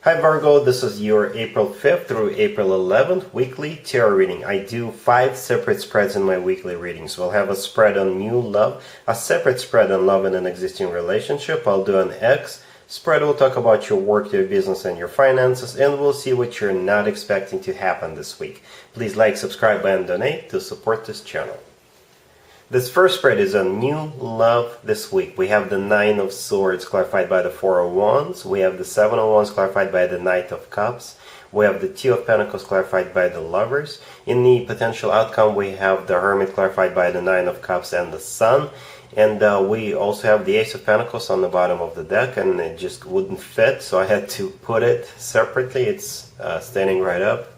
Hi Virgo, this is your April 5th through April 11th weekly tarot reading. I do 5 separate spreads in my weekly readings. We'll have a spread on new love, a separate spread on love in an existing relationship. I'll do an X spread. We'll talk about your work, your business, and your finances, and we'll see what you're not expecting to happen this week. Please like, subscribe, and donate to support this channel. This first spread is on new love this week. We have the Nine of Swords clarified by the Four of Wands. We have the Seven of Wands clarified by the Knight of Cups. We have the Two of Pentacles clarified by the Lovers. In the potential outcome, we have the Hermit clarified by the Nine of Cups and the Sun. And we also have the Ace of Pentacles on the bottom of the deck, and it just wouldn't fit, so I had to put it separately. It's standing right up.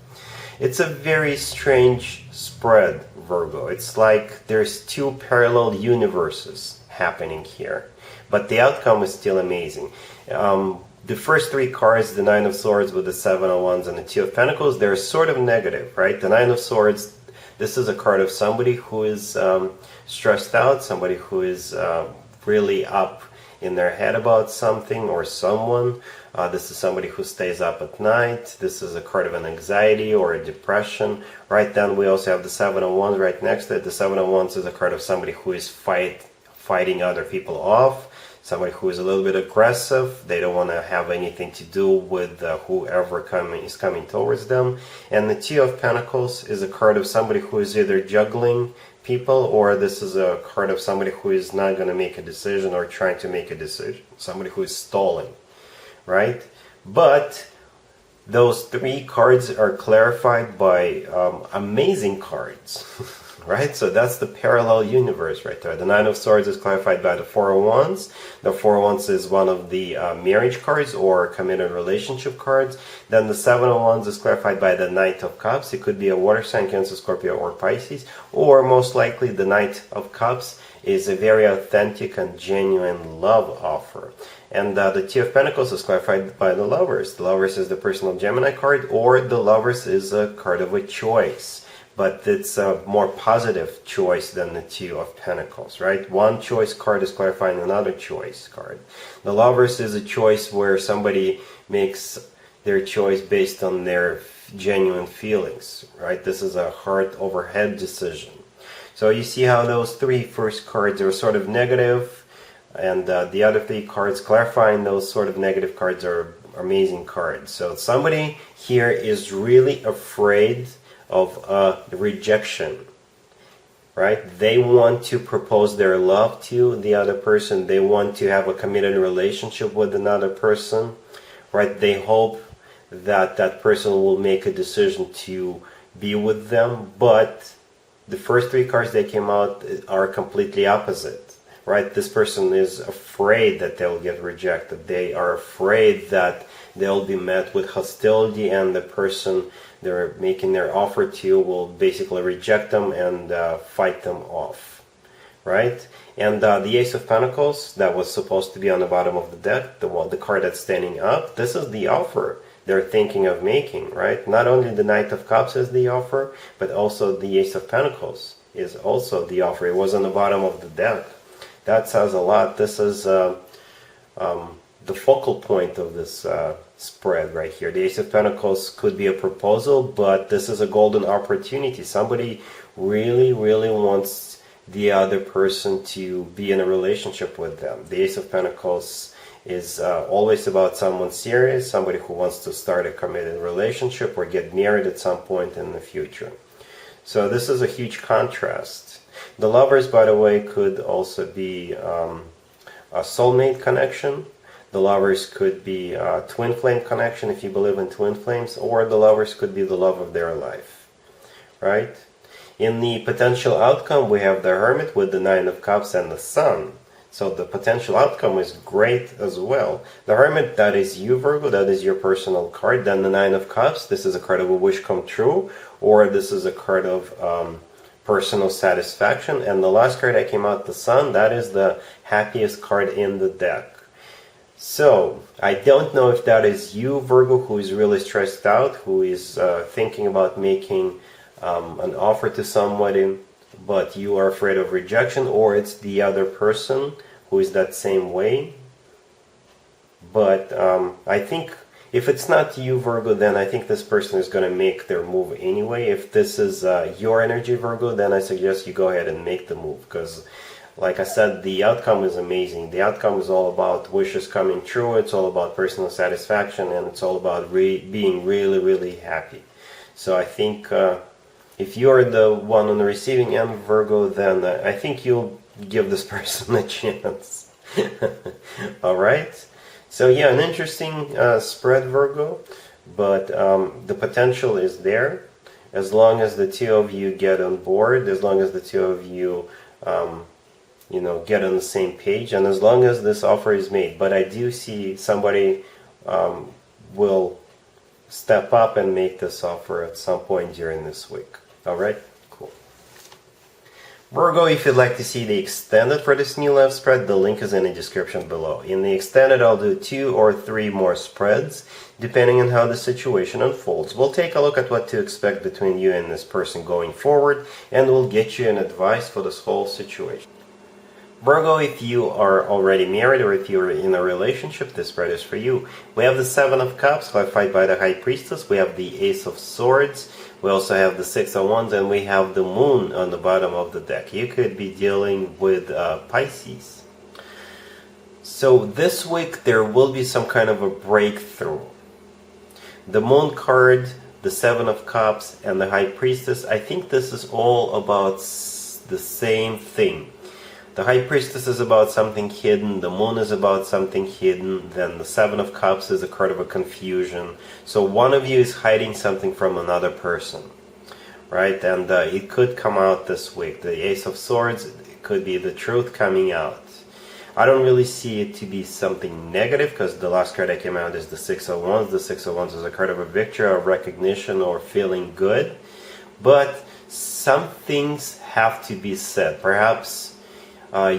It's a very strange spread, Virgo. It's like there's two parallel universes happening here, but the outcome is still amazing. The first 3 cards, the Nine of Swords with the Seven of Wands and the Two of Pentacles, they're sort of negative, right? The Nine of Swords, this is a card of somebody who is stressed out, somebody who is really up in their head about something or someone. This is somebody who stays up at night. This is a card of an anxiety or a depression. Right then we also have the Seven of Wands right next to it. The Seven of Wands is a card of somebody who is fighting other people off, somebody who is a little bit aggressive. They don't want to have anything to do with whoever is coming towards them. And the Two of Pentacles is a card of somebody who is either juggling people, or this is a card of somebody who is not going to make a decision or trying to make a decision, somebody who is stalling, right? But those 3 cards are clarified by amazing cards, right? So that's the parallel universe right there. The Nine of Swords is clarified by the Four of Wands. The Four of Wands is one of the marriage cards or committed relationship cards. Then the Seven of Wands is clarified by the Knight of Cups. It could be a water sign, Cancer, Scorpio, or Pisces. Or most likely the Knight of Cups is a very authentic and genuine love offer. And the Two of Pentacles is clarified by the Lovers. The Lovers is the personal Gemini card, or the Lovers is a card of a choice. But it's a more positive choice than the Two of Pentacles, right? One choice card is clarifying another choice card. The Lovers is a choice where somebody makes their choice based on their genuine feelings, right? This is a heart over head decision. So you see how those 3 first cards are sort of negative, and the other 3 cards clarifying those sort of negative cards are amazing cards. So somebody here is really afraid of rejection, right? They want to propose their love to the other person. They want to have a committed relationship with another person, right? They hope that that person will make a decision to be with them, but the first 3 cards that came out are completely opposite, right? This person is afraid that they'll get rejected. They are afraid that they'll be met with hostility, and the person they're making their offer to will basically reject them and fight them off, right? And the Ace of Pentacles, that was supposed to be on the bottom of the deck, the card that's standing up, this is the offer they're thinking of making, right? Not only the Knight of Cups is the offer, but also the Ace of Pentacles is also the offer. It was on the bottom of the deck. That says a lot. This is the focal point of this spread right here. The Ace of Pentacles could be a proposal, but this is a golden opportunity. Somebody really, really wants the other person to be in a relationship with them. The Ace of Pentacles is always about someone serious, somebody who wants to start a committed relationship or get married at some point in the future. So this is a huge contrast. The Lovers, by the way, could also be a soulmate connection. The Lovers could be a twin flame connection if you believe in twin flames, or the Lovers could be the love of their life, right? In the potential outcome, we have the Hermit with the Nine of Cups and the Sun. So the potential outcome is great as well. The Hermit, that is you, Virgo, that is your personal card. Then the Nine of Cups, this is a card of a wish come true, or this is a card of personal satisfaction. And the last card that came out, the Sun, that is the happiest card in the deck. So, I don't know if that is you, Virgo, who is really stressed out, who is thinking about making an offer to somebody, but you are afraid of rejection, or it's the other person who is that same way. But I think If it's not you, Virgo, then I think this person is going to make their move anyway. If this is your energy, Virgo, then I suggest you go ahead and make the move, because like I said, the outcome is amazing. The outcome is all about wishes coming true. It's all about personal satisfaction, and it's all about being really, really happy. So I think if you're the one on the receiving end, Virgo, then I think you'll give this person a chance. All right. So yeah, an interesting spread, Virgo, but the potential is there as long as the two of you get on board, as long as the two of you, get on the same page, and as long as this offer is made. But I do see somebody will step up and make this offer at some point during this week. All right, cool. Virgo, if you'd like to see the extended for this new love spread, the link is in the description below. In the extended, I'll do 2 or 3 more spreads, depending on how the situation unfolds. We'll take a look at what to expect between you and this person going forward, and we'll get you an advice for this whole situation. Virgo, if you are already married or if you're in a relationship, this spread is for you. We have the 7 of Cups, clarified by the High Priestess. We have the Ace of Swords. We also have the 6 of Wands, and we have the Moon on the bottom of the deck. You could be dealing with Pisces. So this week there will be some kind of a breakthrough. The Moon card, the 7 of Cups, and the High Priestess, I think this is all about the same thing. The High Priestess is about something hidden, the Moon is about something hidden, then the 7 of Cups is a card of a confusion. So one of you is hiding something from another person, right? And it could come out this week. The Ace of Swords, it could be the truth coming out. I don't really see it to be something negative, because the last card that came out is the 6 of Wands. The 6 of Wands is a card of a victory or recognition or feeling good. But some things have to be said. Perhaps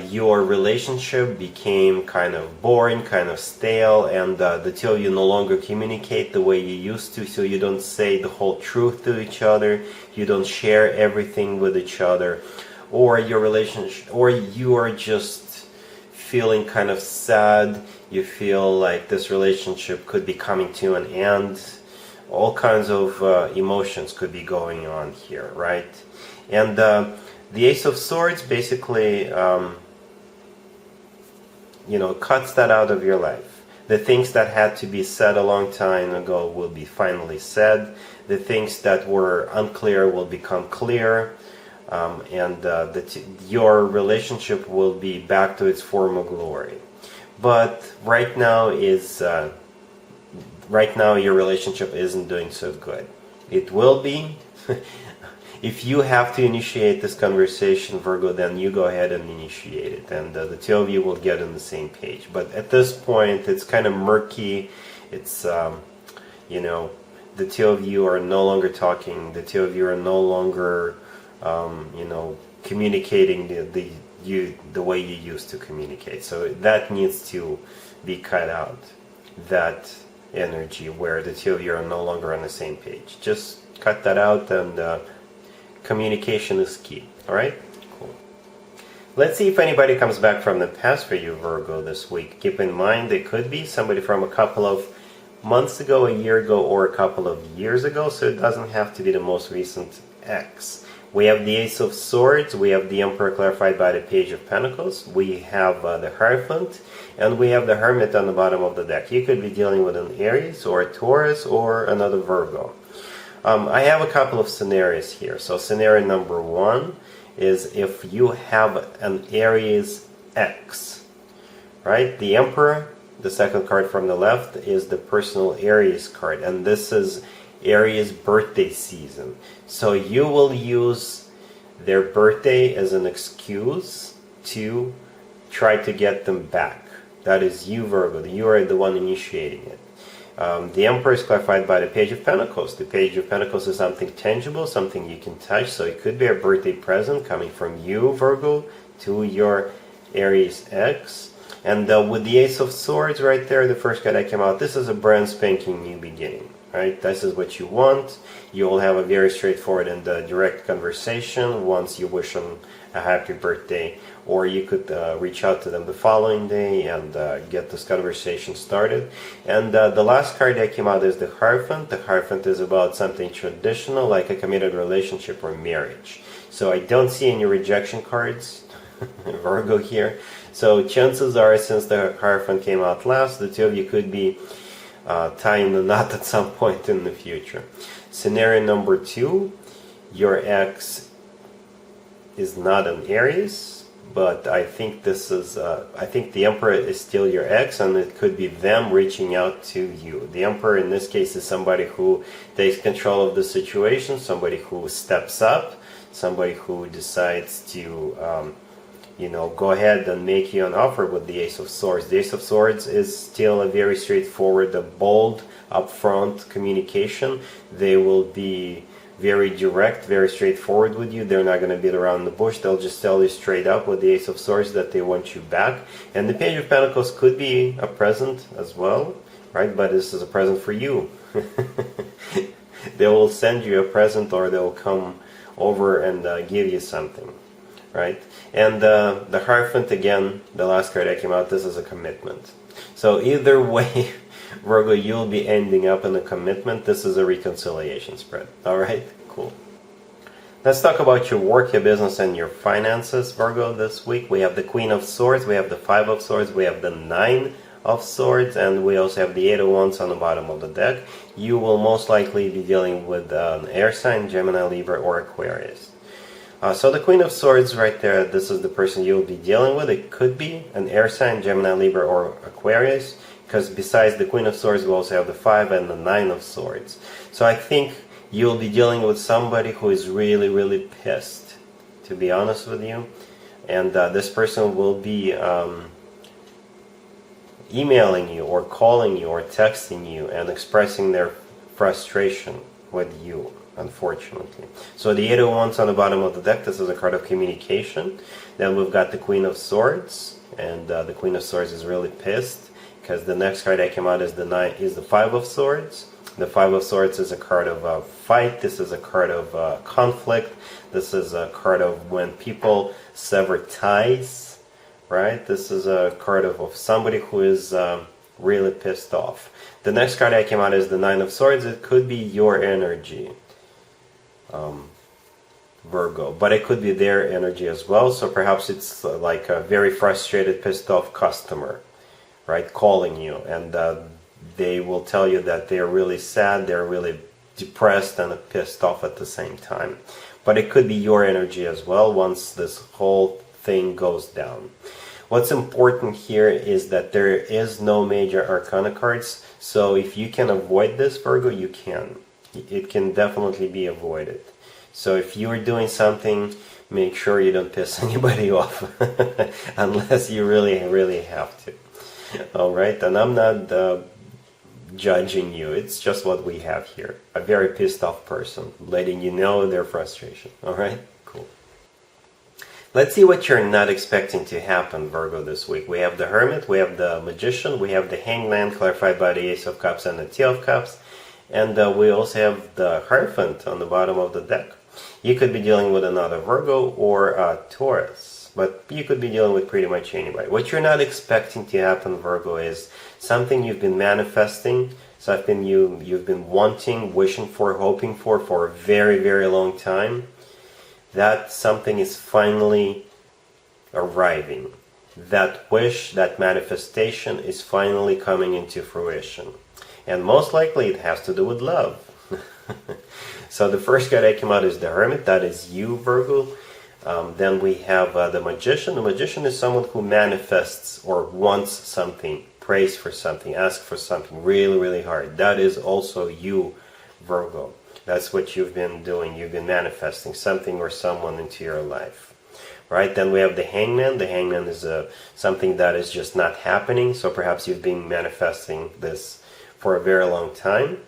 your relationship became kind of boring, kind of stale, and the two of you no longer communicate the way you used to, so you don't say the whole truth to each other, you don't share everything with each other, or your relationship, or you are just feeling kind of sad, you feel like this relationship could be coming to an end. All kinds of emotions could be going on here, right? And the Ace of Swords basically, cuts that out of your life. The things that had to be said a long time ago will be finally said. The things that were unclear will become clear. And your relationship will be back to its former glory. But right now your relationship isn't doing so good. It will be. If you have to initiate this conversation, Virgo, then you go ahead and initiate it, and the two of you will get on the same page. But at this point, it's kind of murky. It's, the two of you are no longer talking. The two of you are no longer, communicating the way you used to communicate. So that needs to be cut out, that energy where the two of you are no longer on the same page. Just cut that out, and communication is key. All right? Cool. Let's see if anybody comes back from the past for you, Virgo, this week. Keep in mind, it could be somebody from a couple of months ago, a year ago, or a couple of years ago, so it doesn't have to be the most recent ex. We have the Ace of Swords, we have the Emperor clarified by the Page of Pentacles, we have the Hierophant, and we have the Hermit on the bottom of the deck. You could be dealing with an Aries, or a Taurus, or another Virgo. I have a couple of scenarios here. So scenario number 1 is if you have an Aries ex, right? The Emperor, the second card from the left, is the personal Aries card, and this is Aries birthday season. So you will use their birthday as an excuse to try to get them back. That is you, Virgo. You are the one initiating it. The Emperor is clarified by the Page of Pentacles. The Page of Pentacles is something tangible, something you can touch, so it could be a birthday present coming from you, Virgo, to your Aries ex. And with the Ace of Swords right there, the first card that came out, this is a brand spanking new beginning. right? This is what you want. You will have a very straightforward and direct conversation once you wish them a happy birthday, or you could reach out to them the following day and get this conversation started. And the last card that came out is the Hierophant. The Hierophant is about something traditional, like a committed relationship or marriage. So I don't see any rejection cards, Virgo, here. So chances are, since the Hierophant came out last, the two of you could be tying the knot at some point in the future. Scenario number 2, your ex is not an Aries, but I think this is, I think the Emperor is still your ex, and it could be them reaching out to you. The Emperor in this case is somebody who takes control of the situation, somebody who steps up, somebody who decides to go ahead and make you an offer with the Ace of Swords. The Ace of Swords is still a very straightforward, a bold, upfront communication. They will be very direct, very straightforward with you. They're not going to beat around the bush. They'll just tell you straight up with the Ace of Swords that they want you back. And the Page of Pentacles could be a present as well, right? But this is a present for you. They will send you a present, or they'll come over and give you something, right? And the Hierophant, again, the last card that came out, this is a commitment. So either way, Virgo, you'll be ending up in a commitment. This is a reconciliation spread. All right, cool. Let's talk about your work, your business, and your finances, Virgo, this week. We have the Queen of Swords, we have the Five of Swords, we have the Nine of Swords, and we also have the Eight of Wands on the bottom of the deck. You will most likely be dealing with an air sign, Gemini, Libra, or Aquarius. So the Queen of Swords right there, this is the person you'll be dealing with. It could be an air sign, Gemini, Libra, or Aquarius, because besides the Queen of Swords, we also have the Five and the Nine of Swords. So I think you'll be dealing with somebody who is really, really pissed, to be honest with you. And this person will be emailing you or calling you or texting you and expressing their frustration with you, unfortunately. So the Eight of Wands on the bottom of the deck, this is a card of communication. Then we've got the Queen of Swords, and the Queen of Swords is really pissed because the next card that came out is the Five of Swords. The Five of Swords is a card of fight. This is a card of conflict. This is a card of when people sever ties, right? This is a card of somebody who is really pissed off. The next card that came out is the Nine of Swords. It could be your energy, Virgo, but it could be their energy as well. So perhaps it's like a very frustrated, pissed off customer, right, calling you, and they will tell you that they're really sad, they're really depressed and pissed off at the same time. But it could be your energy as well once this whole thing goes down. What's important here is that there is no major arcana cards, so if you can avoid this, Virgo, you can. It can definitely be avoided. So if you are doing something, make sure you don't piss anybody off, unless you really, really have to. Alright, and I'm not judging you, it's just what we have here. A very pissed off person, letting you know their frustration. Alright, cool. Let's see what you're not expecting to happen, Virgo, this week. We have the Hermit, we have the Magician, we have the Hangman, clarified by the Ace of Cups and the Two of Cups, and we also have the Hierophant on the bottom of the deck. You could be dealing with another Virgo or a Taurus, but you could be dealing with pretty much anybody. What you're not expecting to happen, Virgo, is something you've been manifesting, something you've been wanting, wishing for, hoping for a very, very long time. That something is finally arriving. That wish, that manifestation is finally coming into fruition. And most likely it has to do with love. So the first card that came out is the Hermit. That is you, Virgo. Then we have the Magician. The Magician is someone who manifests or wants something, prays for something, asks for something really, really hard. That is also you, Virgo. That's what you've been doing. You've been manifesting something or someone into your life. Right? Then we have the Hangman. The Hangman is something that is just not happening. So perhaps you've been manifesting this for a very long time.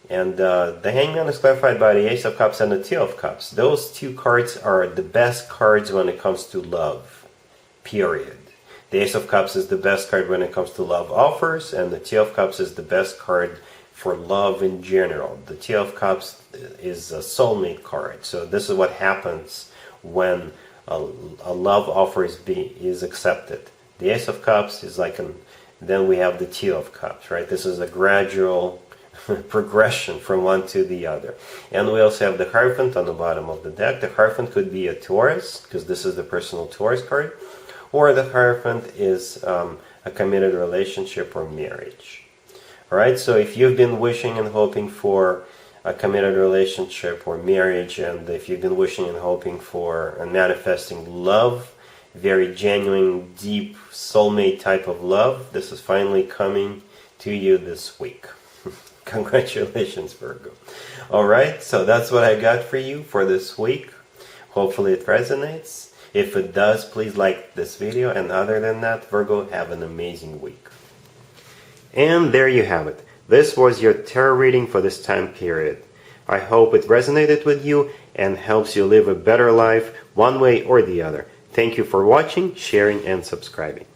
And the Hangman is clarified by the Ace of Cups and the Two of Cups. Those two cards are the best cards when it comes to love, period. The Ace of Cups is the best card when it comes to love offers, and the Two of Cups is the best card for love in general. The Two of Cups is a soulmate card. So this is what happens when a love offer is accepted. The Ace of Cups is like then we have the Two of Cups, right? This is a gradual progression from one to the other. And we also have the Hierophant on the bottom of the deck. The Hierophant could be a Taurus, because this is the personal Taurus card, or the Hierophant is a committed relationship or marriage. Alright, so if you've been wishing and hoping for a committed relationship or marriage, and if you've been wishing and hoping for and manifesting love, very genuine, deep, soulmate type of love, this is finally coming to you this week. Congratulations, Virgo. Alright, so that's what I got for you for this week. Hopefully it resonates. If it does, please like this video, and other than that, Virgo, have an amazing week. And there you have it. This was your tarot reading for this time period. I hope it resonated with you and helps you live a better life one way or the other. Thank you for watching, sharing, and subscribing.